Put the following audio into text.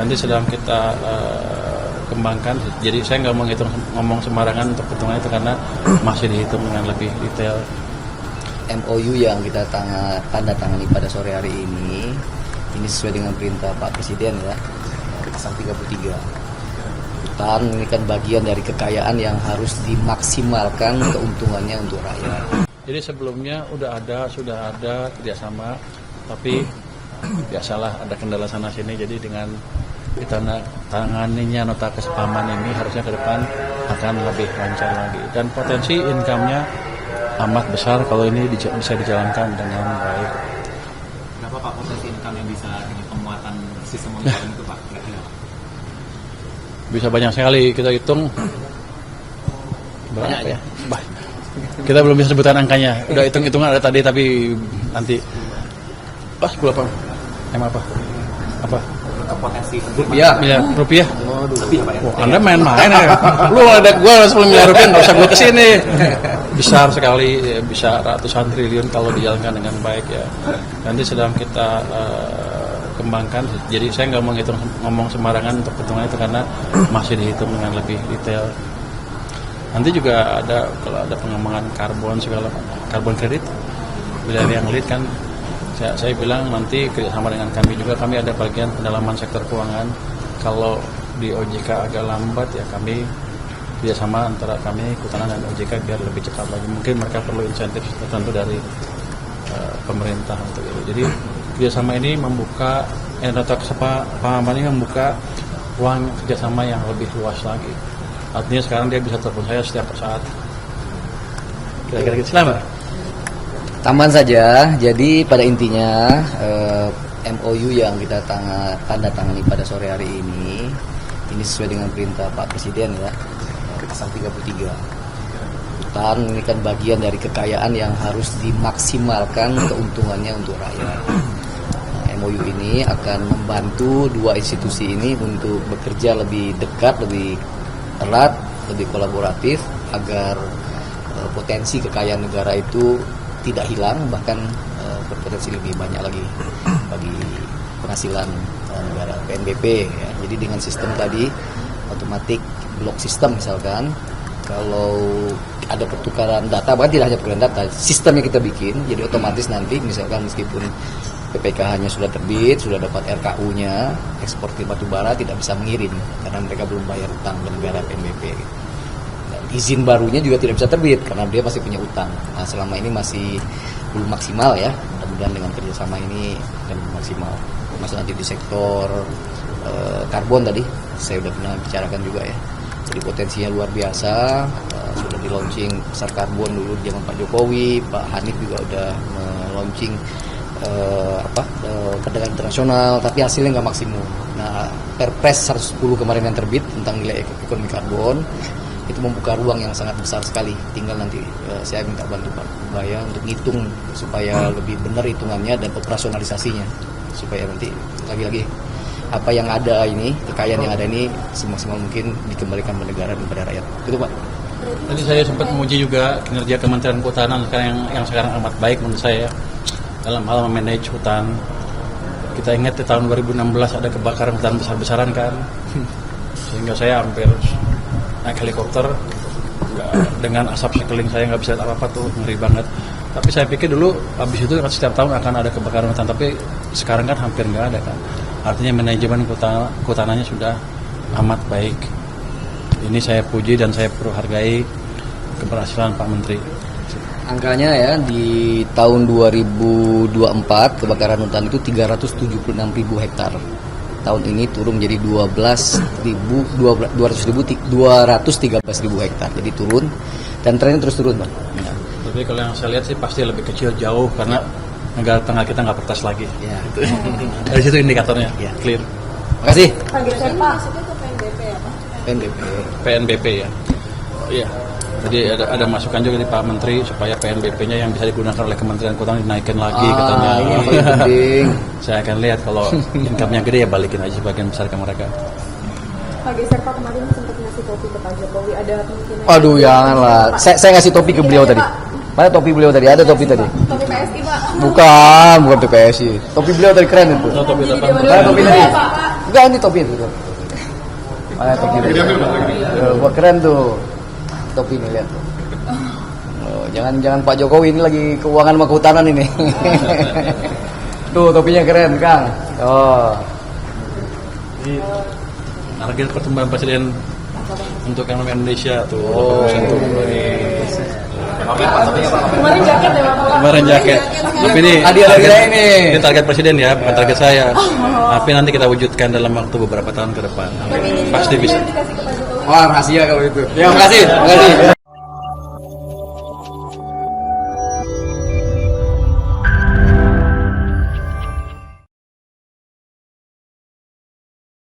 nanti sedang kita kembangkan. Jadi saya nggak mau ngomong sembarangan untuk pertemuan itu karena masih dihitung dengan lebih detail. MOU yang kita tanda tangani pada sore hari ini sesuai dengan perintah Pak Presiden ya, pasal 33. Hutan ini kan bagian dari kekayaan yang harus dimaksimalkan keuntungannya untuk rakyat. Jadi sebelumnya sudah ada kerjasama, tapi biasalah ada kendala sana sini. Jadi dengan ditanganinya nota kesepahaman ini harusnya ke depan akan lebih lancar lagi, dan potensi income-nya amat besar kalau ini bisa dijalankan dengan baik. Berapa Pak potensi income yang bisa dengan penguatan sistem monitoring itu Pak? Bisa banyak sekali, kita hitung berapa ya? Kita belum bisa sebutan angkanya. Udah hitung-hitungan ada tadi, tapi nanti 10 apa? Apa? Potensi rupiah. Lebih ya Pak ya? Wah, Anda main-main ya. Lu ada gua 10 miliar rupiah nggak usah gua kesini. Besar sekali, bisa ratusan triliun kalau dijalankan dengan baik ya. Nanti sedang kita kembangkan. Jadi saya nggak mau ngomong sembarangan untuk pertemuan itu karena masih dihitung dengan lebih detail. Nanti juga kalau ada pengembangan karbon kredit, wilayah yang lead kan. Saya bilang nanti kerjasama dengan kami juga, kami ada bagian pendalaman sektor keuangan. Kalau di OJK agak lambat ya kami kerjasama antara kami, Kehutanan dan OJK biar lebih cepat lagi. Mungkin mereka perlu insentif tertentu dari pemerintah untuk itu. Jadi kerjasama ini membuka, nota kesepahaman ini membuka ruang kerjasama yang lebih luas lagi. Artinya sekarang dia bisa telepon saya setiap saat. Kira-kira gitu. Selamat. Tambahan saja, jadi pada intinya MOU yang kita tanda tangani pada sore hari ini sesuai dengan perintah Pak Presiden ya, pasal 33. Hutan ini kan bagian dari kekayaan yang harus dimaksimalkan keuntungannya untuk rakyat. MOU ini akan membantu dua institusi ini untuk bekerja lebih dekat, lebih erat, lebih kolaboratif agar potensi kekayaan negara itu tidak hilang, bahkan berpotensi lebih banyak lagi bagi penghasilan negara PNBP ya. Jadi dengan sistem tadi otomatis blok sistem, misalkan kalau ada pertukaran data, bahkan tidak hanya pertukaran data, sistemnya kita bikin, jadi otomatis nanti misalkan meskipun PPKH-nya sudah terbit, sudah dapat RKU-nya, eksportir batubara tidak bisa mengirim karena mereka belum bayar utang ke negara PNBP gitu. Izin barunya juga tidak bisa terbit karena dia masih punya utang. Nah, selama ini masih belum maksimal ya. Mudah-mudahan dengan kerjasama ini akan maksimal. Termasuk nanti di sektor karbon tadi saya sudah pernah bicarakan juga ya. Jadi potensinya luar biasa. Sudah di launching pasar karbon dulu di zaman Pak Jokowi, Pak Hanif juga udah launching perdagangan internasional, tapi hasilnya nggak maksimum. Nah, Perpres 110 kemarin yang terbit tentang nilai ekonomi karbon itu membuka ruang yang sangat besar sekali. Tinggal nanti saya minta bantu Pak Baya untuk ngitung supaya lebih benar hitungannya dan operasionalisasinya, supaya nanti lagi-lagi apa yang ada ini, kekayaan yang ada ini semaksimal mungkin dikembalikan ke negara dan kepada rakyat. Itu Pak. Tadi saya sempat memuji juga kinerja Kementerian Kehutanan yang sekarang amat baik menurut saya dalam hal memanage hutan. Kita ingat di tahun 2016 ada kebakaran hutan besar-besaran kan, sehingga saya hampir naik helikopter dengan asap sekeliling saya nggak bisa lihat apa-apa tuh, ngeri banget. Tapi saya pikir dulu habis itu setiap tahun akan ada kebakaran hutan, tapi sekarang kan hampir nggak ada kan. Artinya manajemen kehutanannya sudah amat baik. Ini saya puji dan saya perlu hargai keberhasilan Pak Menteri. Angkanya ya di tahun 2024 kebakaran hutan itu 376.000 hektar. Tahun ini turun menjadi 213.000 hektar. Jadi turun dan trennya terus turun, Bang. Ya. Tapi kalau yang saya lihat sih pasti lebih kecil jauh karena negara tengah kita nggak pertas lagi. Ya. Dari situ indikatornya ya. Clear. Makasih. Pak, maksudnya ke PNBP ya Pak? PNBP ya. Iya. Jadi ada masukan juga di Pak Menteri supaya PNBP-nya yang bisa digunakan oleh Kementerian Kehutanan dinaikin lagi katanya. Ini paling penting. Saya akan lihat kalau income-nya gede ya balikin aja sebagian besar ke mereka. Pak Geser, Pak kemarin sempat ngasih topi ke Pak Jokowi, ada kemungkinan? Aduh, janganlah. Saya ngasih topi ke beliau tadi. Mana topi beliau tadi? Ada topi tadi. Topi PSI Pak. Bukan topi PSI. Topi beliau tadi keren itu. Topi Mana topi tadi? Enggak, ini topi itu. Mana topi itu? Wah, keren tuh. Topi ini lihat tuh. Oh, jangan Pak Jokowi ini lagi keuangan sama kehutanan ini. Tuh topinya keren, Kang. Oh. Target pertemuan presiden untuk yang namanya Indonesia tuh. Oh. Kemarin jaket ya Bapak? Kemarin jaket. Tapi ini Hadiah dari saya ini. Ini target presiden ya, bukan target saya. Tapi nanti kita wujudkan dalam waktu beberapa tahun ke depan. Pasti bisa. Dikasih ke Pak Jokowi. Wah, rahasia kalau itu. Ya, makasih.